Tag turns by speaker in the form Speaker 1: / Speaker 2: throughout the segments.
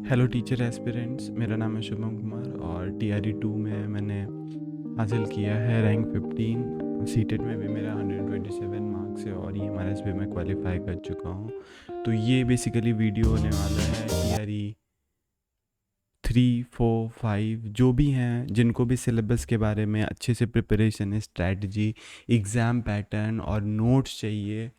Speaker 1: Hello teacher aspirants, मेरा नाम है शुभम कुमार और टीआरई 2 में मैंने हासिल किया है रैंक 15। सीटेट में भी मेरा 127 मार्क्स है और ये एमआरएस भी मैं क्वालिफाई कर चुका हूँ। तो ये बेसिकली वीडियो होने वाला है टीआरई 3, 4, 5 जो भी हैं, जिनको भी सिलेबस के बारे में अच्छे से प्रिपरेशन है, स्ट्रैटेजी, एग्ज़ाम पैटर्न और नोट्स चाहिए,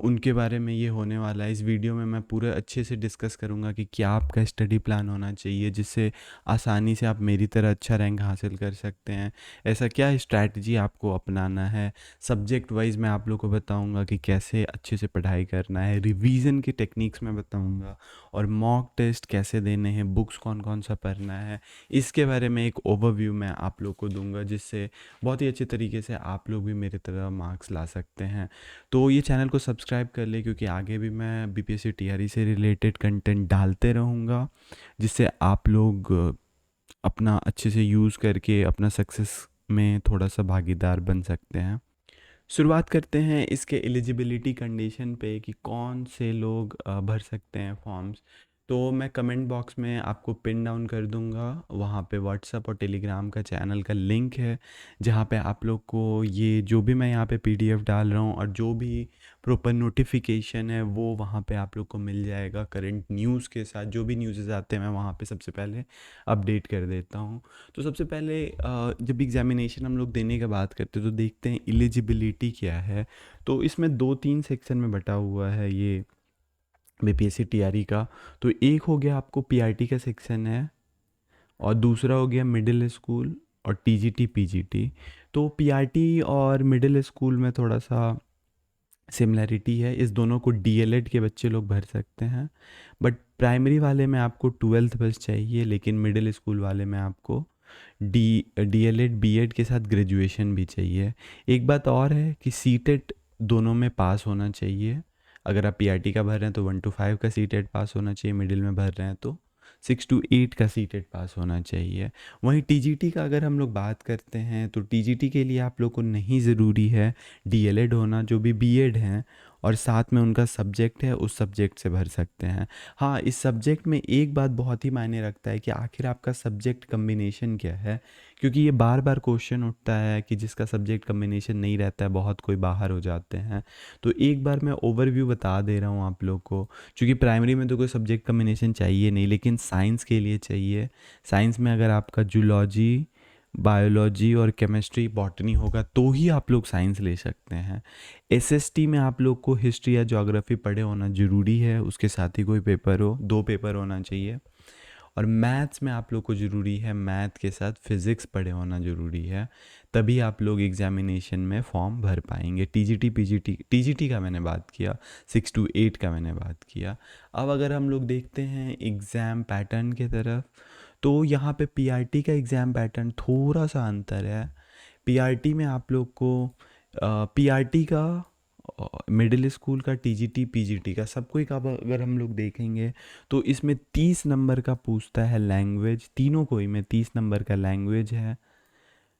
Speaker 1: उनके बारे में ये होने वाला है। इस वीडियो में मैं पूरे अच्छे से डिस्कस करूँगा कि क्या आपका स्टडी प्लान होना चाहिए जिससे आसानी से आप मेरी तरह अच्छा रैंक हासिल कर सकते हैं। ऐसा क्या स्ट्रैटेजी आपको अपनाना है, सब्जेक्ट वाइज मैं आप लोग को बताऊँगा कि कैसे अच्छे से पढ़ाई करना है, रिवीजन की टेक्निक्स मैं बताऊँगा और मॉक टेस्ट कैसे देने हैं, बुक्स कौन कौन सा पढ़ना है, इसके बारे में एक ओवरव्यू मैं आप लोग को दूंगा जिससे बहुत ही अच्छे तरीके से आप लोग भी मेरी तरह मार्क्स ला सकते हैं। तो ये चैनल को सब्सक्राइब कर ले क्योंकि आगे भी मैं बीपीएससी टीआरई से रिलेटेड कंटेंट डालते रहूँगा जिससे आप लोग अपना अच्छे से यूज़ करके अपना सक्सेस में थोड़ा सा भागीदार बन सकते हैं। शुरुआत करते हैं इसके एलिजिबिलिटी कंडीशन पे कि कौन से लोग भर सकते हैं फॉर्म्स। तो मैं कमेंट बॉक्स में आपको पिन डाउन कर दूंगा, वहाँ पे व्हाट्सएप और टेलीग्राम का चैनल का लिंक है जहाँ पे आप लोग को ये जो भी मैं यहाँ पे पीडीएफ डाल रहा हूँ और जो भी प्रॉपर नोटिफिकेशन है वो वहाँ पे आप लोग को मिल जाएगा। करंट न्यूज़ के साथ जो भी न्यूज़ आते हैं मैं वहाँ पे सबसे पहले अपडेट कर देता हूँ। तो सबसे पहले जब एग्जामिनेशन हम लोग देने की बात करते हैं तो देखते हैं एलिजिबिलिटी क्या है। तो इसमें 2-3 सेक्शन में बटा हुआ है ये बीपीएससी टीआरई का। तो एक हो गया आपको पीआरटी का सेक्शन है और दूसरा हो गया मिडिल स्कूल और टीजीटी पीजीटी। तो पीआरटी और मिडिल स्कूल में थोड़ा सा सिमिलैरिटी है, इस दोनों को डीएलएड के बच्चे लोग भर सकते हैं। बट प्राइमरी वाले में आपको 12th बस चाहिए, लेकिन मिडिल स्कूल वाले में आपको डीएलएड बीएड के साथ ग्रेजुएशन भी चाहिए। एक बात और है कि सीटेट दोनों में पास होना चाहिए। अगर आप पीआरटी का भर रहे हैं तो 1 to 5 का सीटेट पास होना चाहिए, मिडिल में भर रहे हैं तो 6 to 8 का सीटेट पास होना चाहिए। वहीं टीजीटी का अगर हम लोग बात करते हैं तो टीजीटी के लिए आप लोग को नहीं ज़रूरी है डीएलएड होना, जो भी बीएड हैं और साथ में उनका सब्जेक्ट है उस सब्जेक्ट से भर सकते हैं। हाँ, इस सब्जेक्ट में एक बात बहुत ही मायने रखता है कि आखिर आपका सब्जेक्ट कम्बिनेशन क्या है, क्योंकि ये बार बार क्वेश्चन उठता है कि जिसका सब्जेक्ट कम्बिनेशन नहीं रहता है बहुत कोई बाहर हो जाते हैं। तो एक बार मैं ओवरव्यू बता दे रहा हूँ आप लोग को, क्योंकि प्राइमरी में तो कोई सब्जेक्ट कम्बिनेशन चाहिए नहीं लेकिन साइंस के लिए चाहिए। साइंस में अगर आपका जूलॉजी, बायोलॉजी और केमिस्ट्री, बॉटनी होगा तो ही आप लोग साइंस ले सकते हैं। एसएसटी में आप लोग को हिस्ट्री या ज्योग्राफी पढ़े होना ज़रूरी है, उसके साथ ही कोई पेपर हो, 2 पेपर होना चाहिए। और मैथ्स में आप लोग को ज़रूरी है, मैथ के साथ फिज़िक्स पढ़े होना ज़रूरी है, तभी आप लोग एग्जामिनेशन में फॉर्म भर पाएंगे। टीजीटी पीजीटी, टीजीटी का मैंने बात किया, 6 to 8 का मैंने बात किया। अब अगर हम लोग देखते हैं एग्ज़ाम पैटर्न के तरफ, तो यहाँ पे पीआरटी का एग्ज़ाम पैटर्न थोड़ा सा अंतर है। पीआरटी में आप लोग को पीआरटी का, मिडिल स्कूल का, टीजीटी पीजीटी का, सब कोई का अगर हम लोग देखेंगे तो इसमें 30 नंबर का पूछता है लैंग्वेज, तीनों को ही में 30 नंबर का लैंग्वेज है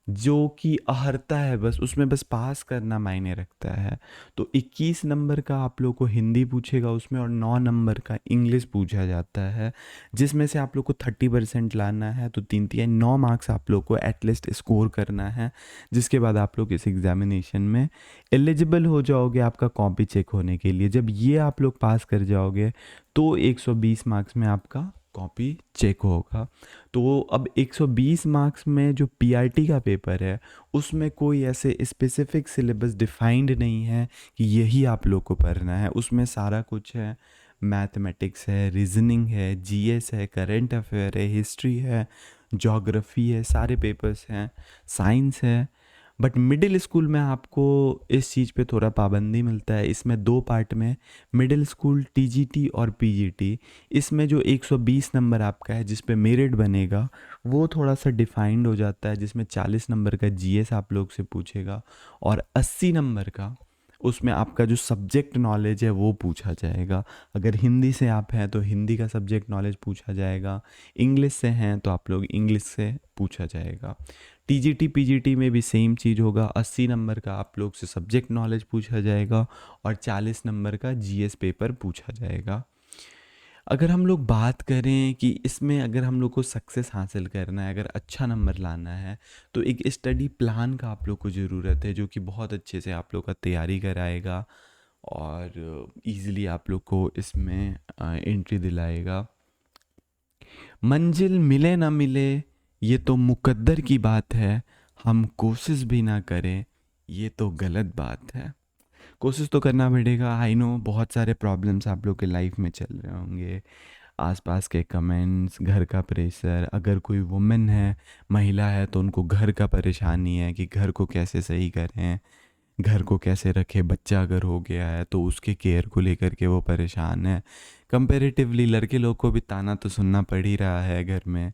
Speaker 1: जो कि अहर्ता है, बस उसमें बस पास करना मायने रखता है। तो 21 नंबर का आप लोग को हिंदी पूछेगा उसमें और 9 नंबर का इंग्लिश पूछा जाता है, जिसमें से आप लोग को 30% लाना है। तो 9 मार्क्स आप लोग को एटलीस्ट स्कोर करना है, जिसके बाद आप लोग इस एग्जामिनेशन में एलिजिबल हो जाओगे आपका कॉपी चेक होने के लिए। जब ये आप लोग पास कर जाओगे तो 120 मार्क्स में आपका कॉपी चेक होगा। तो अब 120 मार्क्स में जो पीआरटी का पेपर है उसमें कोई ऐसे स्पेसिफिक सिलेबस डिफाइंड नहीं है कि यही आप लोग को पढ़ना है। उसमें सारा कुछ है, मैथमेटिक्स है, रीजनिंग है, जीएस है, करंट अफेयर है, हिस्ट्री है, ज्योग्राफी है, सारे पेपर्स हैं, साइंस है। बट मिडिल स्कूल में आपको इस चीज़ पे थोड़ा पाबंदी मिलता है। इसमें 2 पार्ट में मिडिल स्कूल टीजीटी और पीजीटी, इसमें जो 120 नंबर आपका है जिस पे मेरिट बनेगा वो थोड़ा सा डिफाइंड हो जाता है, जिसमें 40 नंबर का जीएस आप लोग से पूछेगा और 80 नंबर का उसमें आपका जो सब्जेक्ट नॉलेज है वो पूछा जाएगा। अगर हिंदी से आप हैं तो हिंदी का सब्जेक्ट नॉलेज पूछा जाएगा, इंग्लिश से हैं तो आप लोग इंग्लिश से पूछा जाएगा। टीजीटी पीजीटी में भी सेम चीज़ होगा, 80 नंबर का आप लोग से सब्जेक्ट नॉलेज पूछा जाएगा और 40 नंबर का जीएस पेपर पूछा जाएगा। अगर हम लोग बात करें कि इसमें अगर हम लोग को सक्सेस हासिल करना है, अगर अच्छा नंबर लाना है, तो एक स्टडी प्लान का आप लोग को ज़रूरत है, जो कि बहुत अच्छे से आप लोग का तैयारी कराएगा और इजीली आप लोग को इसमें एंट्री दिलाएगा। मंजिल मिले ना मिले ये तो मुकद्दर की बात है, हम कोशिश भी ना करें ये तो गलत बात है। कोशिश तो करना पड़ेगा। आई नो बहुत सारे प्रॉब्लम्स आप लोग के लाइफ में चल रहे होंगे, आसपास के कमेंट्स, घर का प्रेशर, अगर कोई वुमेन है, महिला है, तो उनको घर का परेशानी है कि घर को कैसे सही करें, घर को कैसे रखें, बच्चा अगर हो गया है तो उसके केयर को लेकर के वो परेशान है। कंपैरेटिवली लड़के लोग को भी ताना तो सुनना पड़ ही रहा है घर में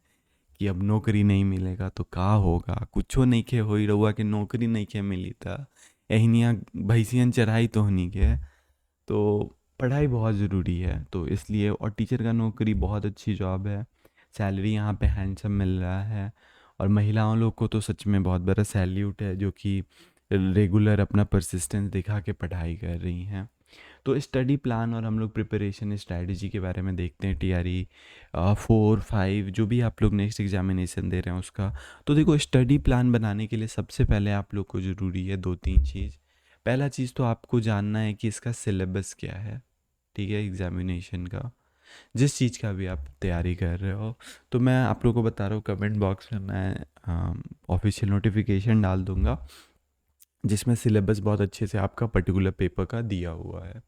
Speaker 1: कि अब नौकरी नहीं मिलेगा तो का होगा, कुछो नहीं खे हो ही रहुआ कि नौकरी नहीं खे मिली था, एहनिया भैंसियन चराई तो नहीं के। तो पढ़ाई बहुत ज़रूरी है, तो इसलिए और टीचर का नौकरी बहुत अच्छी जॉब है, सैलरी यहाँ पे हैंडसम मिल रहा है। और महिलाओं लोग को तो सच में बहुत बड़ा सैल्यूट है, जो कि रेगुलर अपना परसिस्टेंस दिखा के पढ़ाई कर रही हैं। तो स्टडी प्लान और हम लोग प्रिपरेशन स्ट्रैटेजी के बारे में देखते हैं, टीआरई 4 5 जो भी आप लोग नेक्स्ट एग्जामिनेशन दे रहे हैं उसका। तो देखो, स्टडी प्लान बनाने के लिए सबसे पहले आप लोग को ज़रूरी है 2 3 चीज़। पहला चीज़ तो आपको जानना है कि इसका सिलेबस क्या है, ठीक है, एग्जामिनेशन का, जिस चीज़ का भी आप तैयारी कर रहे हो। तो मैं आप लोगों को बता रहा हूँ, कमेंट बॉक्स में मैं ऑफिशियल नोटिफिकेशन डाल दूँगा जिसमें सिलेबस बहुत अच्छे से आपका पर्टिकुलर पेपर का दिया हुआ है।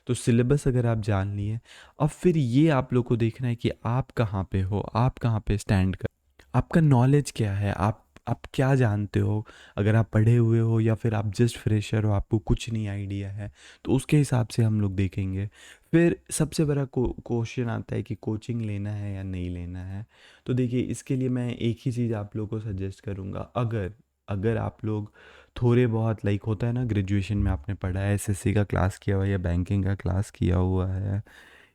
Speaker 1: तो सिलेबस अगर आप जान लिए, अब फिर ये आप लोग को देखना है कि आप कहाँ पे हो, आप कहाँ पे स्टैंड कर, आपका नॉलेज क्या है, आप क्या जानते हो। अगर आप पढ़े हुए हो या फिर आप जस्ट फ्रेशर हो, आपको कुछ नहीं आइडिया है, तो उसके हिसाब से हम लोग देखेंगे। फिर सबसे बड़ा क्वेश्चन आता है कि कोचिंग लेना है या नहीं लेना है। तो देखिए, इसके लिए मैं एक ही चीज़ आप लोग को सजेस्ट करूँगा। अगर अगर आप लोग थोड़े बहुत, लाइक होता है ना, ग्रेजुएशन में आपने पढ़ा है, एसएससी का क्लास किया हुआ है या बैंकिंग का क्लास किया हुआ है,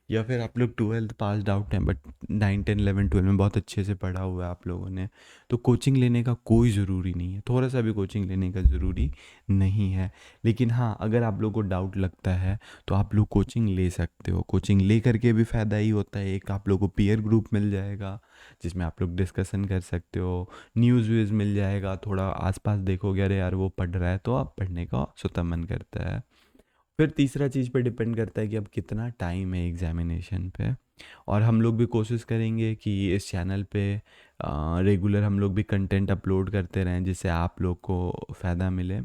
Speaker 1: या फिर आप लोग 12th पास आउट हैं बट 9 10 11 12 में बहुत अच्छे से पढ़ा हुआ है आप लोगों ने, तो कोचिंग लेने का कोई ज़रूरी नहीं है, थोड़ा सा भी कोचिंग लेने का ज़रूरी नहीं है। लेकिन हाँ, अगर आप लोग को डाउट लगता है तो आप लोग कोचिंग ले सकते हो। कोचिंग ले करके भी फ़ायदा ही होता है, एक आप लोग को पीयर ग्रुप मिल जाएगा जिसमें आप लोग डिस्कशन कर सकते हो, न्यूज़ व्यूज़ मिल जाएगा, थोड़ा आसपास देखोगे अरे यार वो पढ़ रहा है तो आप पढ़ने का स्वतः मन करता है। फिर तीसरा चीज़ पे डिपेंड करता है कि अब कितना टाइम है एग्ज़ामिनेशन पे। और हम लोग भी कोशिश करेंगे कि इस चैनल पे रेगुलर हम लोग भी कंटेंट अपलोड करते रहें जिससे आप लोग को फ़ायदा मिले।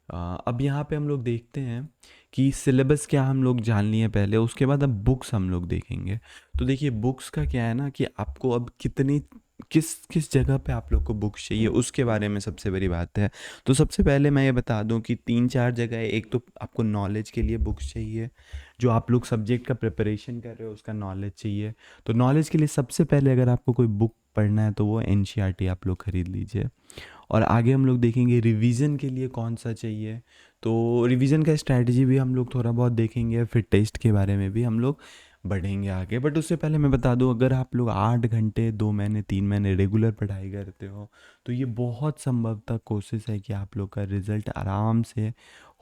Speaker 1: अब यहाँ पे हम लोग देखते हैं कि सिलेबस क्या हम लोग जान लिए पहले, उसके बाद अब बुक्स हम लोग देखेंगे। तो देखिए, बुक्स का क्या है ना कि आपको अब कितनी किस किस जगह पे आप लोग को बुक्स चाहिए उसके बारे में सबसे बड़ी बात है। तो सबसे पहले मैं ये बता दूं कि 3 4 जगह है। एक तो आपको नॉलेज के लिए बुक्स चाहिए, जो आप लोग सब्जेक्ट का प्रिपरेशन कर रहे हो उसका नॉलेज चाहिए। तो नॉलेज के लिए सबसे पहले अगर आपको कोई बुक पढ़ना है तो वो एनसीईआरटी आप लोग खरीद लीजिए। और आगे हम लोग देखेंगे रिवीजन के लिए कौन सा चाहिए, तो रिवीजन का स्ट्रैटेजी भी हम लोग थोड़ा बहुत देखेंगे, फिर टेस्ट के बारे में भी हम लोग बढ़ेंगे आगे। बट उससे पहले मैं बता दूं, अगर आप लोग 8 घंटे 2 महीने 3 महीने रेगुलर पढ़ाई करते हो तो ये बहुत संभवतः कोशिश है कि आप लोग का रिज़ल्ट आराम से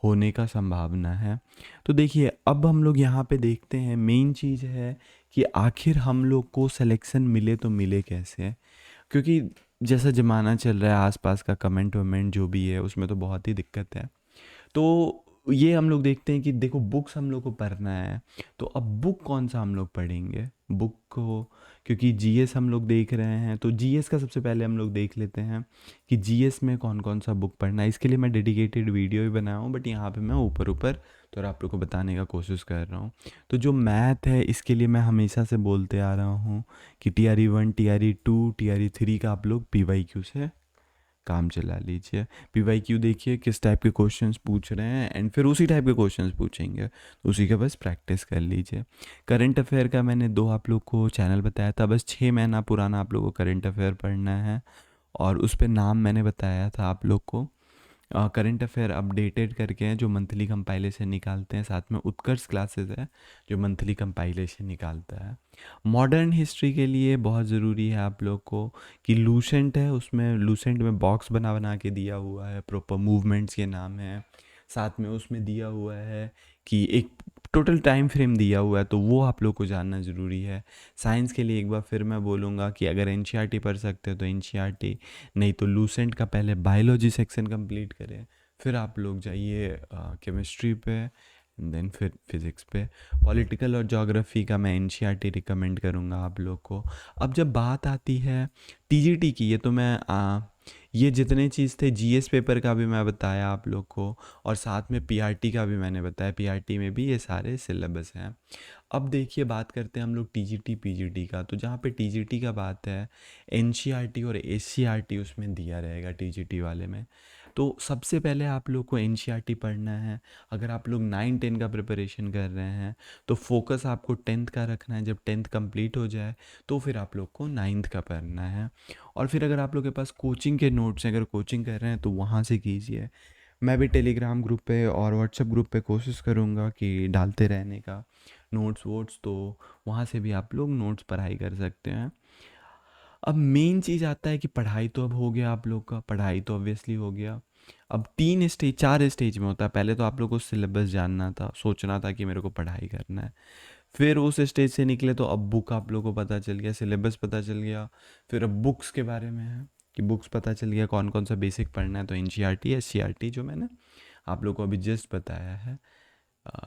Speaker 1: होने का संभावना है। तो देखिए, अब हम लोग यहाँ पे देखते हैं, मेन चीज़ है कि आखिर हम लोग को सिलेक्शन मिले तो मिले कैसे। क्योंकि जैसा ज़माना चल रहा है, आसपास का कमेंट वमेंट जो भी है उसमें तो बहुत ही दिक्कत है। तो ये हम लोग देखते हैं कि देखो, बुक्स हम लोग को पढ़ना है, तो अब बुक कौन सा हम लोग पढ़ेंगे बुक को, क्योंकि जीएस हम लोग देख रहे हैं तो जीएस का सबसे पहले हम लोग देख लेते हैं कि जीएस में कौन कौन सा बुक पढ़ना है। इसके लिए मैं डेडिकेटेड वीडियो भी बनाया हूँ, बट यहाँ पे मैं ऊपर ऊपर तो आप लोग को बताने का कोशिश कर रहा हूँ। तो जो मैथ है इसके लिए मैं हमेशा से बोलते आ रहा हूँ कि TRE 1 TRE 2 TRE 3 का आप लोग PYQ से काम चला लीजिए। PYQ देखिए किस टाइप के क्वेश्चंस पूछ रहे हैं एंड फिर उसी टाइप के क्वेश्चंस पूछेंगे, तो उसी का बस प्रैक्टिस कर लीजिए। करंट अफेयर का मैंने 2 आप लोग को चैनल बताया था, बस 6 महीना पुराना आप लोग को करंट अफेयर पढ़ना है और उस पे नाम मैंने बताया था आप लोग को। करंट अफेयर अपडेटेड करके हैं जो मंथली कंपाइलेशन निकालते हैं, साथ में उत्कर्ष क्लासेस है जो मंथली कंपाइलेशन निकालता है। मॉडर्न हिस्ट्री के लिए बहुत ज़रूरी है आप लोग को कि लूसेंट है, उसमें लूसेंट में बॉक्स बना बना के दिया हुआ है, प्रॉपर मूवमेंट्स के नाम है, साथ में उसमें दिया हुआ है कि एक टोटल टाइम फ्रेम दिया हुआ है, तो वो आप लोग को जानना ज़रूरी है। साइंस के लिए एक बार फिर मैं बोलूँगा कि अगर एनसीईआरटी पढ़ सकते हो तो एनसीईआरटी, नहीं तो लूसेंट का पहले बायोलॉजी सेक्शन कंप्लीट करें, फिर आप लोग जाइए केमिस्ट्री पे, देन फिर फिज़िक्स पे। पॉलिटिकल और ज्योग्राफी का मैं एनसीईआरटी रिकमेंड करूँगा आप लोग को। अब जब बात आती है टीजीटी की, ये तो मैं ये जितने चीज़ थे जीएस पेपर का भी मैं बताया आप लोग को, और साथ में पीआरटी का भी मैंने बताया, पीआरटी में भी ये सारे सिलेबस हैं। अब देखिए बात करते हैं हम लोग टीजीटी पीजीटी का। तो जहाँ पे टीजीटी का बात है, एनसीईआरटी और एससीईआरटी उसमें दिया रहेगा टीजीटी वाले में। तो सबसे पहले आप लोग को एनसीईआरटी पढ़ना है। अगर आप लोग 9-10 का प्रिपरेशन कर रहे हैं तो फोकस आपको 10th का रखना है। जब 10th कंप्लीट हो जाए तो फिर आप लोग को 9th का पढ़ना है। और फिर अगर आप लोग के पास कोचिंग के नोट्स हैं, अगर कोचिंग कर रहे हैं तो वहाँ से कीजिए। मैं भी टेलीग्राम ग्रुप पे और व्हाट्सएप ग्रुप पे कोशिश करूँगा कि डालते रहने का नोट्स वोट्स, तो वहाँ से भी आप लोग नोट्स पढ़ाई कर सकते हैं। अब मेन चीज़ आता है कि पढ़ाई तो अब हो गया आप लोग का, पढ़ाई तो ऑब्वियसली हो गया। अब 3 स्टेज 4 स्टेज में होता है। पहले तो आप लोग को सिलेबस जानना था, सोचना था कि मेरे को पढ़ाई करना है। फिर उस स्टेज से निकले तो अब बुक आप लोग को पता चल गया, सिलेबस पता चल गया। फिर अब बुक्स के बारे में है कि बुक्स पता चल गया कौन कौन सा बेसिक पढ़ना है। तो एनसीईआरटी एससीईआरटी जो मैंने आप लोग को अभी जस्ट बताया है,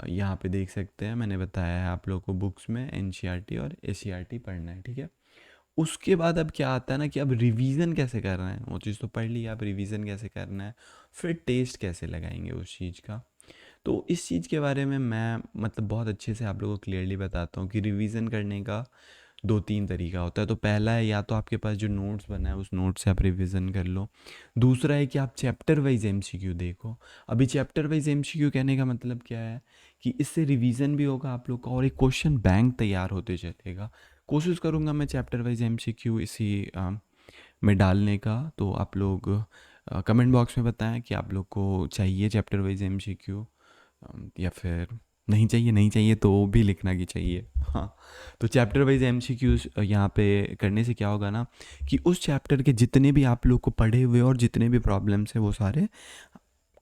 Speaker 1: यहाँ पे देख सकते हैं, मैंने बताया है आप लोग को बुक्स में एनसीईआरटी और एससीईआरटी पढ़ना है, ठीक है। उसके बाद अब क्या आता है ना कि अब रिवीजन कैसे करना है, वो चीज़ तो पढ़ ली, अब रिवीजन कैसे करना है, फिर टेस्ट कैसे लगाएंगे उस चीज़ का। तो इस चीज़ के बारे में मैं मतलब बहुत अच्छे से आप लोगों को क्लियरली बताता हूँ कि रिवीजन करने का 2-3 तरीका होता है। तो पहला है, या तो आपके पास जो नोट्स बना है उस नोट से आप रिवीजन कर लो। दूसरा है कि आप चैप्टर वाइज एमसीक्यू देखो। अभी चैप्टर वाइज एमसीक्यू कहने का मतलब क्या है कि इससे रिवीजन भी होगा आप लोग का और एक क्वेश्चन बैंक तैयार होते चलेगा। कोशिश करूँगा मैं चैप्टर वाइज एमसीक्यू इसी में डालने का। तो आप लोग कमेंट बॉक्स में बताएं कि आप लोग को चाहिए चैप्टर वाइज एमसीक्यू, या फिर नहीं चाहिए, नहीं चाहिए तो भी लिखना कि चाहिए। हाँ, तो चैप्टर वाइज एमसीक्यूज यहाँ पे करने से क्या होगा ना कि उस चैप्टर के जितने भी आप लोग को पढ़े हुए और जितने भी प्रॉब्लम्स हैं वो सारे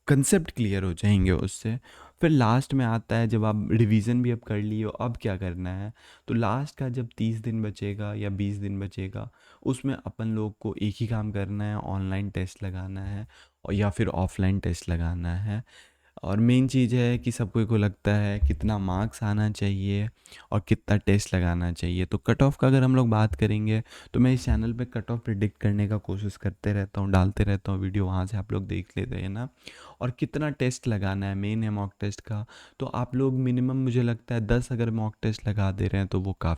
Speaker 1: कंसेप्ट क्लियर हो जाएंगे उससे। फिर लास्ट में आता है, जब आप रिवीजन भी अब कर लिए हो, अब क्या करना है। तो लास्ट का जब 30 दिन बचेगा या 20 दिन बचेगा, उसमें अपन लोग को एक ही काम करना है, ऑनलाइन टेस्ट लगाना है और या फिर ऑफलाइन टेस्ट लगाना है। और मेन चीज़ है कि सब कोई को लगता है कितना मार्क्स आना चाहिए और कितना टेस्ट लगाना चाहिए। तो कट ऑफ का अगर हम लोग बात करेंगे तो मैं इस चैनल पे कट ऑफ प्रिडिक्ट करने का कोशिश करते रहता हूँ, डालते रहता हूँ वीडियो, वहाँ से आप लोग देख लेते हैं ना। और कितना टेस्ट लगाना है मेन है मॉक टेस्ट का। तो आप लोग मिनिमम मुझे लगता है 10 अगर मॉक टेस्ट लगा दे रहे हैं तो वो काफ़ी